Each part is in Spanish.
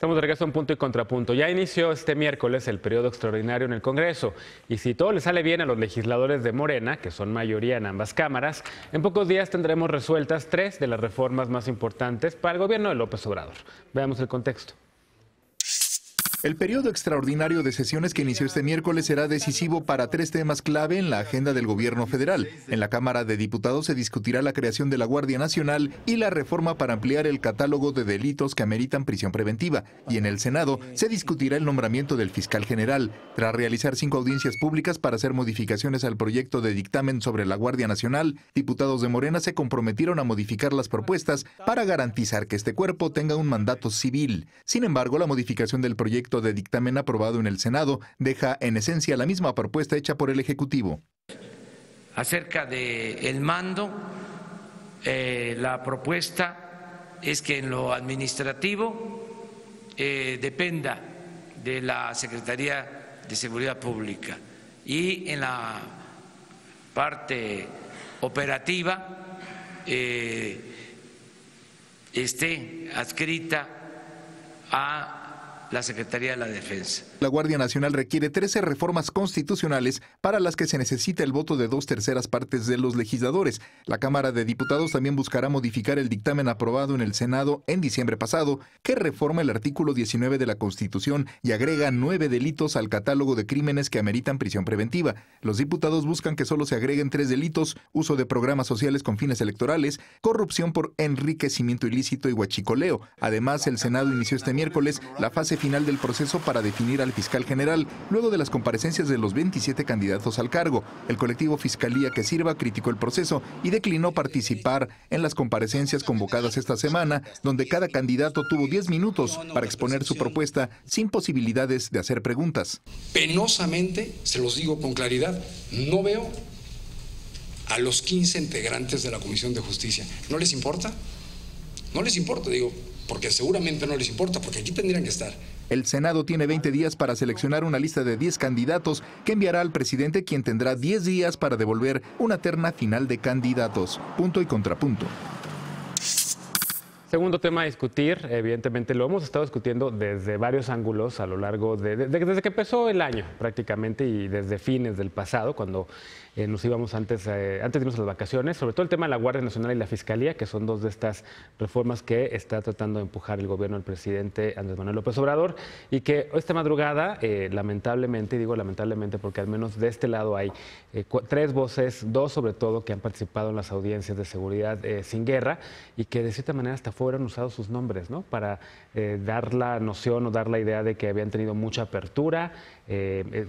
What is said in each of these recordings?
Estamos de regreso en Punto y Contrapunto. Ya inició este miércoles el periodo extraordinario en el Congreso y si todo le sale bien a los legisladores de Morena, que son mayoría en ambas cámaras, en pocos días tendremos resueltas 3 de las reformas más importantes para el gobierno de López Obrador. Veamos el contexto. El periodo extraordinario de sesiones que inició este miércoles será decisivo para 3 temas clave en la agenda del gobierno federal. En la Cámara de Diputados se discutirá la creación de la Guardia Nacional y la reforma para ampliar el catálogo de delitos que ameritan prisión preventiva. Y en el Senado se discutirá el nombramiento del fiscal general. Tras realizar 5 audiencias públicas para hacer modificaciones al proyecto de dictamen sobre la Guardia Nacional, diputados de Morena se comprometieron a modificar las propuestas para garantizar que este cuerpo tenga un mandato civil. Sin embargo, la modificación del proyecto de dictamen aprobado en el Senado deja en esencia la misma propuesta hecha por el Ejecutivo. Acerca del mando, la propuesta es que en lo administrativo dependa de la Secretaría de Seguridad Pública y en la parte operativa esté adscrita a la Secretaría de la Defensa. La Guardia Nacional requiere 13 reformas constitucionales para las que se necesita el voto de 2/3 partes de los legisladores. La Cámara de Diputados también buscará modificar el dictamen aprobado en el Senado en diciembre pasado, que reforma el artículo 19 de la Constitución y agrega 9 delitos al catálogo de crímenes que ameritan prisión preventiva. Los diputados buscan que solo se agreguen 3 delitos: uso de programas sociales con fines electorales, corrupción por enriquecimiento ilícito y huachicoleo. Además, el Senado inició este miércoles la fase final del proceso para definir al fiscal general, luego de las comparecencias de los 27 candidatos al cargo. El colectivo Fiscalía que Sirva criticó el proceso y declinó participar en las comparecencias convocadas esta semana, donde cada candidato tuvo 10 minutos para exponer su propuesta sin posibilidades de hacer preguntas. Penosamente, se los digo con claridad, no veo a los 15 integrantes de la Comisión de Justicia. ¿No les importa? No les importa, digo, porque seguramente no les importa, porque aquí tendrían que estar. El Senado tiene 20 días para seleccionar una lista de 10 candidatos que enviará al presidente, quien tendrá 10 días para devolver una terna final de candidatos. Punto y contrapunto. Segundo tema a discutir, evidentemente lo hemos estado discutiendo desde varios ángulos a lo largo desde que empezó el año prácticamente y desde fines del pasado, cuando nos íbamos antes de irnos a las vacaciones, sobre todo el tema de la Guardia Nacional y la Fiscalía, que son 2 de estas reformas que está tratando de empujar el gobierno del presidente Andrés Manuel López Obrador y que esta madrugada, lamentablemente, y digo lamentablemente porque al menos de este lado hay 3 voces, 2 sobre todo, que han participado en las audiencias de seguridad sin guerra y que de cierta manera hasta fueron usados sus nombres, ¿no? Para dar la noción o dar la idea de que habían tenido mucha apertura.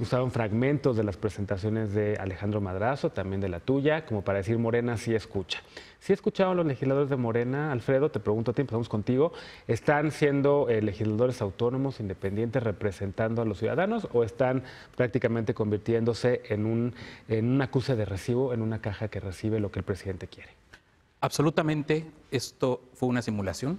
Usaron fragmentos de las presentaciones de Alejandro Madrazo, también de la tuya, como para decir Morena sí escucha. ¿Sí escucharon los legisladores de Morena? Alfredo, te pregunto a ti, empezamos contigo. ¿Están siendo legisladores autónomos, independientes, representando a los ciudadanos o están prácticamente convirtiéndose en un acuse de recibo, en una caja que recibe lo que el presidente quiere? Absolutamente, esto fue una simulación.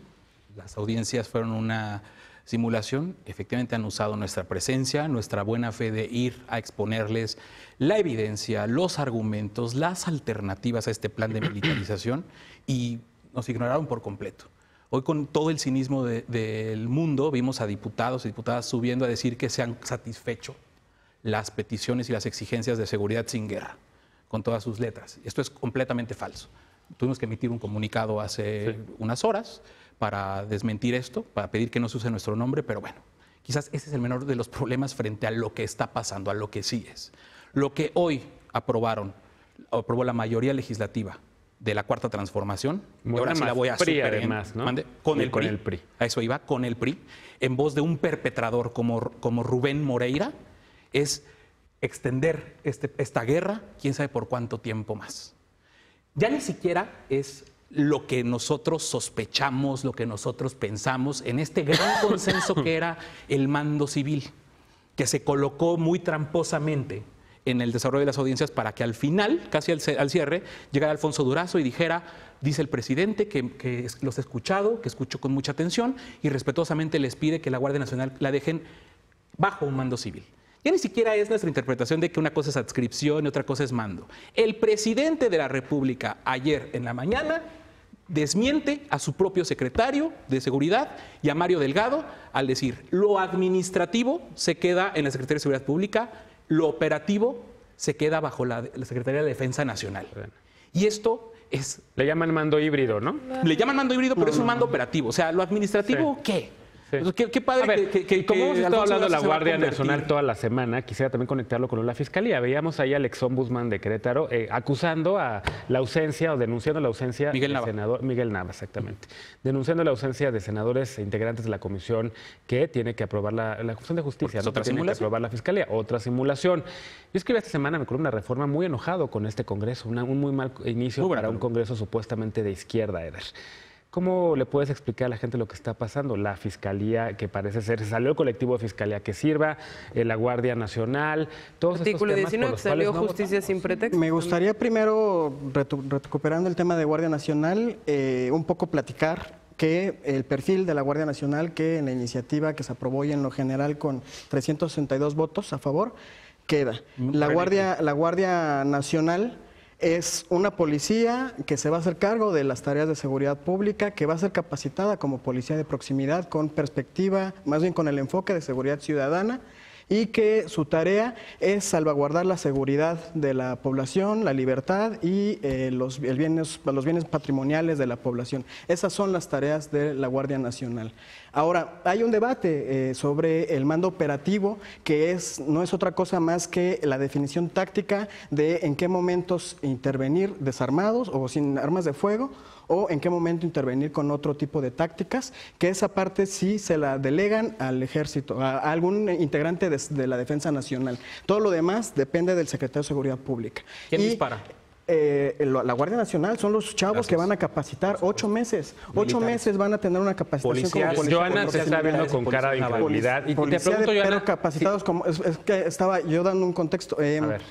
Las audiencias fueron una simulación. Efectivamente han usado nuestra presencia, nuestra buena fe de ir a exponerles la evidencia, los argumentos, las alternativas a este plan de militarización y nos ignoraron por completo. Hoy, con todo el cinismo del mundo, vimos a diputados y diputadas subiendo a decir que se han satisfecho las peticiones y las exigencias de seguridad sin guerra, con todas sus letras. Esto es completamente falso. Tuvimos que emitir un comunicado hace unas horas para desmentir esto, para pedir que no se use nuestro nombre, pero bueno, quizás ese es el menor de los problemas frente a lo que está pasando, a lo que sí es. Lo que hoy aprobó la mayoría legislativa de la Cuarta Transformación, y ahora sí la voy a superar, además, ¿no? Con el PRI, a eso iba, con el PRI, en voz de un perpetrador como Rubén Moreira, es extender esta guerra, quién sabe por cuánto tiempo más. Ya ni siquiera es lo que nosotros sospechamos, lo que nosotros pensamos en este gran consenso que era el mando civil, que se colocó muy tramposamente en el desarrollo de las audiencias para que al final, casi al cierre, llegara Alfonso Durazo y dijera, dice el presidente que los he escuchado, que escucho con mucha atención y respetuosamente les pide que la Guardia Nacional la dejen bajo un mando civil. Ya ni siquiera es nuestra interpretación de que una cosa es adscripción y otra cosa es mando. El presidente de la República ayer en la mañana desmiente a su propio secretario de Seguridad y a Mario Delgado al decir, lo administrativo se queda en la Secretaría de Seguridad Pública, lo operativo se queda bajo la Secretaría de Defensa Nacional. Y esto es... Le llaman mando híbrido, ¿no? Le llaman mando híbrido, pero es un mando operativo. O sea, lo administrativo, ¿qué? Sí. Qué padre A ver, que como hemos estado hablando de la se va a Guardia convertir. Nacional toda la semana, quisiera también conectarlo con la Fiscalía. Veíamos ahí al exombudsman de Querétaro acusando a la ausencia o denunciando la ausencia Miguel de Nava. Miguel Nava, exactamente. Denunciando la ausencia de senadores e integrantes de la comisión que tiene que aprobar la Comisión de Justicia, es ¿no? otra Que tiene que simulación. aprobar la Fiscalía, otra simulación. Yo escribí esta semana mi columna Reforma muy enojado con este Congreso, un muy mal inicio Muy buena para un columna. Congreso supuestamente de izquierda, Eder. ¿Cómo le puedes explicar a la gente lo que está pasando? La Fiscalía, que parece ser, se salió el colectivo de Fiscalía que sirva, la Guardia Nacional, todos Artículo estos temas 19, por los que salió cuales no justicia votamos. sin pretexto. Me gustaría primero, recuperando el tema de Guardia Nacional, un poco platicar que el perfil de la Guardia Nacional, que en la iniciativa que se aprobó y en lo general con 362 votos a favor, queda. La Guardia Nacional es una policía que se va a hacer cargo de las tareas de seguridad pública, que va a ser capacitada como policía de proximidad con perspectiva, más bien con el enfoque de seguridad ciudadana, y que su tarea es salvaguardar la seguridad de la población, la libertad y los bienes patrimoniales de la población. Esas son las tareas de la Guardia Nacional. Ahora, hay un debate sobre el mando operativo, que no es otra cosa más que la definición táctica de en qué momentos intervenir desarmados o sin armas de fuego, o en qué momento intervenir con otro tipo de tácticas, que esa parte sí se la delegan al ejército, a algún integrante de la Defensa Nacional. Todo lo demás depende del secretario de Seguridad Pública. ¿Quién dispara? La Guardia Nacional son los chavos que van a capacitar 8 meses. 8 meses van a tener una capacitación Policías. como policía. Joana se está viendo con cara de incredulidad. Y te Policía pregunto, pero Joana, capacitados como... Es que estaba yo dando un contexto. A ver.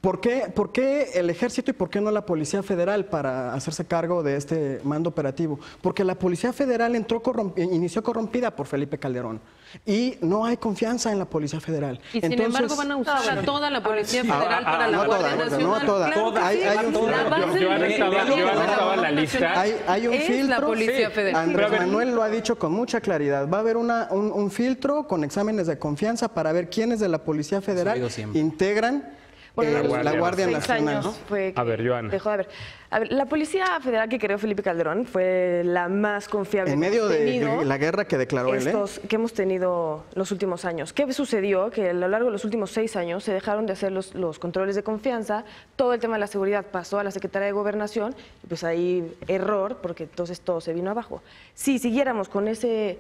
¿Por qué el ejército y por qué no la Policía Federal para hacerse cargo de este mando operativo? Porque la Policía Federal inició corrompida por Felipe Calderón y no hay confianza en la Policía Federal. Y sin embargo van a usar a toda la Policía Federal para la no Guardia toda, Nacional. no toda. Claro que Hay sí. un filtro. La base de Joana la estaba en la lista. Hay un es filtro. la Policía Federal. Andrés Manuel lo ha dicho con mucha claridad. Va a haber un filtro con exámenes de confianza para ver quiénes de la Policía Federal oído siempre. integran Bueno, la Guardia 6 Nacional. años ¿no? fue que A ver, Joana. dejó de haber. A ver, la Policía Federal que creó Felipe Calderón fue la más confiable En que medio hemos tenido de la guerra que declaró él. que hemos tenido los últimos años. ¿Qué sucedió? Que a lo largo de los últimos 6 años se dejaron de hacer los controles de confianza, todo el tema de la seguridad pasó a la Secretaría de Gobernación, y pues ahí error, porque entonces todo se vino abajo. Si siguiéramos con ese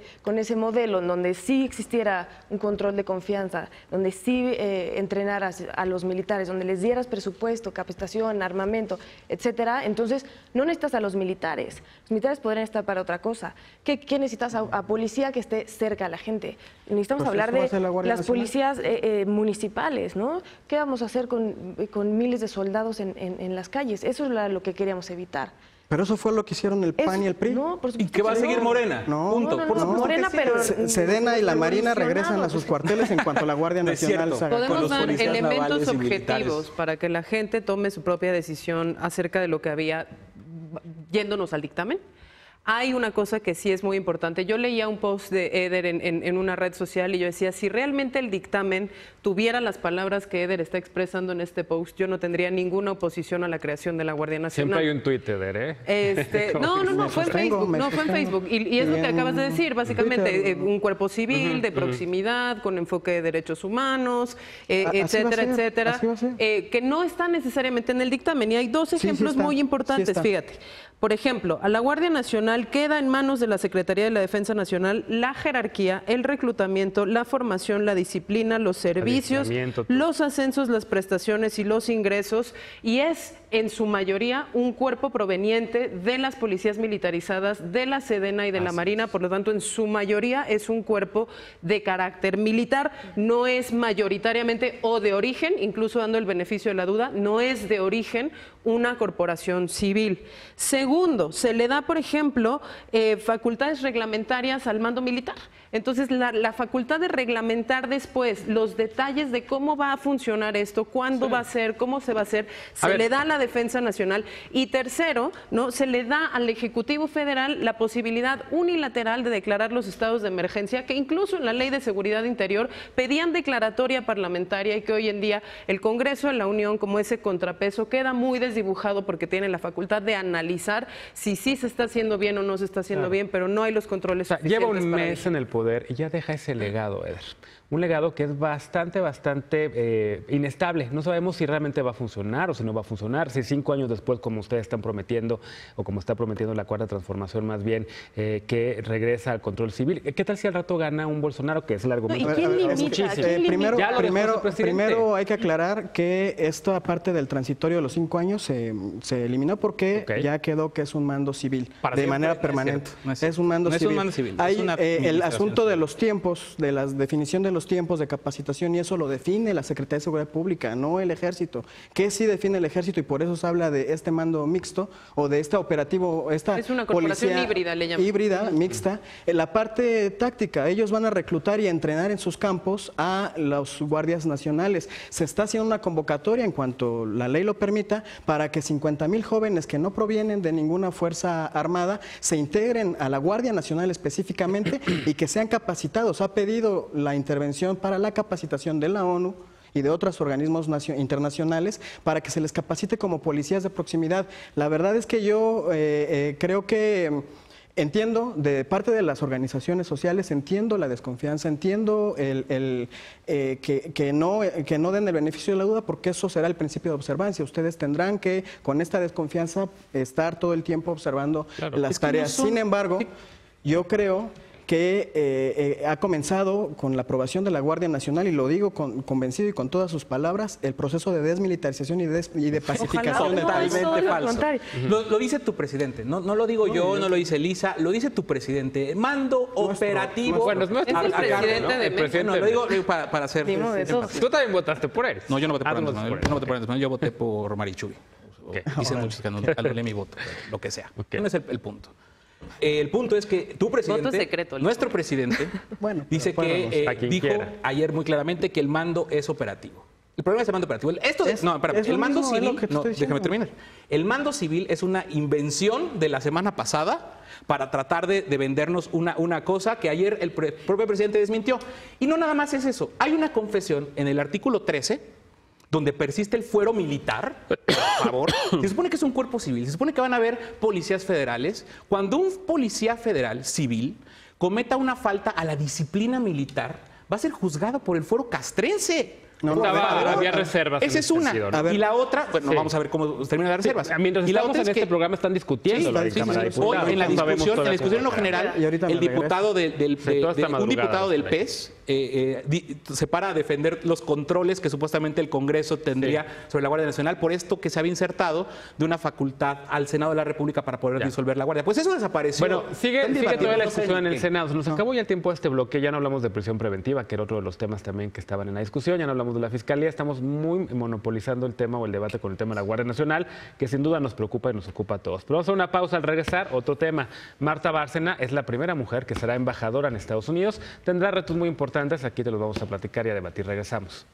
modelo en donde sí existiera un control de confianza, donde sí entrenaras a los militares, donde les dieras presupuesto, capacitación, armamento, etcétera, entonces no necesitas a los militares. Los militares podrían estar para otra cosa. ¿Qué necesitas? A policía que esté cerca a la gente. Necesitamos Pues hablar eso va a de hacer la Guardia las Nacional. policías municipales, ¿no? ¿Qué vamos a hacer con miles de soldados en las calles? Eso es lo que queríamos evitar. Pero eso fue lo que hicieron el PAN y el PRI. No, por ¿Y supuesto qué va a que seguir no. Morena? No, Punto. no, Por no, supuesto Morena, que sí. pero Sedena y la Marina revolucionado. regresan a sus cuarteles en cuanto la Guardia No es Nacional cierto. se haga Con Podemos los dar policías elementos navales y militares. objetivos para que la gente tome su propia decisión acerca de lo que había yéndonos al dictamen. Hay una cosa que sí es muy importante. Yo leía un post de Eder en una red social y yo decía, si realmente el dictamen tuviera las palabras que Eder está expresando en este post, yo no tendría ninguna oposición a la creación de la Guardia Nacional. Siempre hay un Twitter, ¿eh? No, fue en Facebook, fue en Facebook. Y es lo que acabas de decir, básicamente, un cuerpo civil de proximidad, con enfoque de derechos humanos, etcétera, etcétera, así va a ser. que no está necesariamente en el dictamen. Y hay dos ejemplos está, muy sí importantes, está. fíjate. Por ejemplo, a la Guardia Nacional queda en manos de la Secretaría de la Defensa Nacional la jerarquía, el reclutamiento, la formación, la disciplina, los servicios, Adiestramiento, todo. los ascensos, las prestaciones y los ingresos, y es en su mayoría un cuerpo proveniente de las policías militarizadas, de la Sedena y de la Marina, por lo tanto en su mayoría es un cuerpo de carácter militar, no es mayoritariamente o de origen, incluso dando el beneficio de la duda, no es de origen una corporación civil. Segundo, se le da, por ejemplo, ejemplo, facultades reglamentarias al mando militar. Entonces, la facultad de reglamentar después los detalles de cómo va a funcionar esto, cuándo va a ser, cómo se va a hacer, se le da a la Defensa Nacional. Y tercero, ¿no? Se le da al Ejecutivo Federal la posibilidad unilateral de declarar los estados de emergencia, que incluso en la Ley de Seguridad Interior pedían declaratoria parlamentaria y que hoy en día el Congreso de la Unión, como ese contrapeso, queda muy desdibujado porque tiene la facultad de analizar si sí se está haciendo bien o no se está haciendo bien, pero no hay los controles suficientes. Lleva un mes en el poder y ya deja ese legado, Eder. Un legado que es bastante inestable. No sabemos si realmente va a funcionar o si no va a funcionar. Si 5 años después, como ustedes están prometiendo, o como está prometiendo la Cuarta Transformación más bien, que regresa al control civil. ¿Qué tal si al rato gana un Bolsonaro, que es el argumento? ¿Y quién limita? Primero hay que aclarar que esto, aparte del transitorio de los 5 años, se eliminó porque ya quedó que es un mando civil, de manera permanente. Es un mando civil. Hay el asunto de los tiempos, de la definición de los tiempos de capacitación, y eso lo define la Secretaría de Seguridad Pública, no el Ejército. ¿Qué sí define el Ejército? Y por eso se habla de este mando mixto o de este operativo, esta es una corporación híbrida, le llaman. Híbrida, mixta. En la parte táctica, ellos van a reclutar y a entrenar en sus campos a los guardias nacionales. Se está haciendo una convocatoria, en cuanto la ley lo permita, para que 50,000 jóvenes que no provienen de ninguna fuerza armada se integren a la Guardia Nacional específicamente y que sean capacitados. Ha pedido la intervención para la capacitación de la ONU y de otros organismos internacionales para que se les capacite como policías de proximidad. La verdad es que yo creo que entiendo de parte de las organizaciones sociales, entiendo la desconfianza, entiendo que no den el beneficio de la duda, porque eso será el principio de observancia. Ustedes tendrán que, con esta desconfianza, estar todo el tiempo observando las tareas. Sin embargo, yo creo que ha comenzado con la aprobación de la Guardia Nacional, y lo digo convencido y con todas sus palabras, el proceso de desmilitarización y de pacificación. Totalmente falso. Lo dice tu presidente, no lo digo yo, no lo dice Elisa, lo dice tu presidente. Mando operativo. Bueno, es nuestro presidente de México. No, lo digo para hacer. Tú también votaste por él. No, yo no voté por él. Yo voté por Marichuy. Dicen muchos que no anulé mi voto, lo que sea. No es el punto. El punto es que tu presidente, secreto, nuestro presidente, dice que dijo ayer muy claramente que el mando es operativo. El problema es el mando operativo. El mando civil, déjame terminar. El mando civil es una invención de la semana pasada para tratar de vendernos una cosa que ayer el propio presidente desmintió. Y no nada más es eso. Hay una confesión en el artículo 13 donde persiste el fuero militar, por favor. Se supone que es un cuerpo civil, se supone que van a haber policías federales. Cuando un policía federal civil cometa una falta a la disciplina militar, va a ser juzgado por el fuero castrense. Había reservas. Esa es una. Y la otra, bueno, vamos a ver cómo termina las reservas. Mientras estamos en este programa están discutiendo la Cámara de Diputados. Hoy, en la discusión en lo general, el diputado un diputado del PES se para a defender los controles que supuestamente el Congreso tendría sobre la Guardia Nacional por esto que se había insertado de una facultad al Senado de la República para poder disolver la Guardia. Pues eso desapareció. Bueno, sigue toda la discusión en el Senado. Se nos acabó ya el tiempo de este bloque. Ya no hablamos de prisión preventiva, que era otro de los temas también que estaban en la discusión. Ya no hablamos de la Fiscalía. Estamos muy monopolizando el tema o el debate con el tema de la Guardia Nacional, que sin duda nos preocupa y nos ocupa a todos. Pero vamos a una pausa. Al regresar, otro tema. Marta Bárcena es la primera mujer que será embajadora en Estados Unidos. Tendrá retos muy importantes. Aquí te los vamos a platicar y a debatir. Regresamos.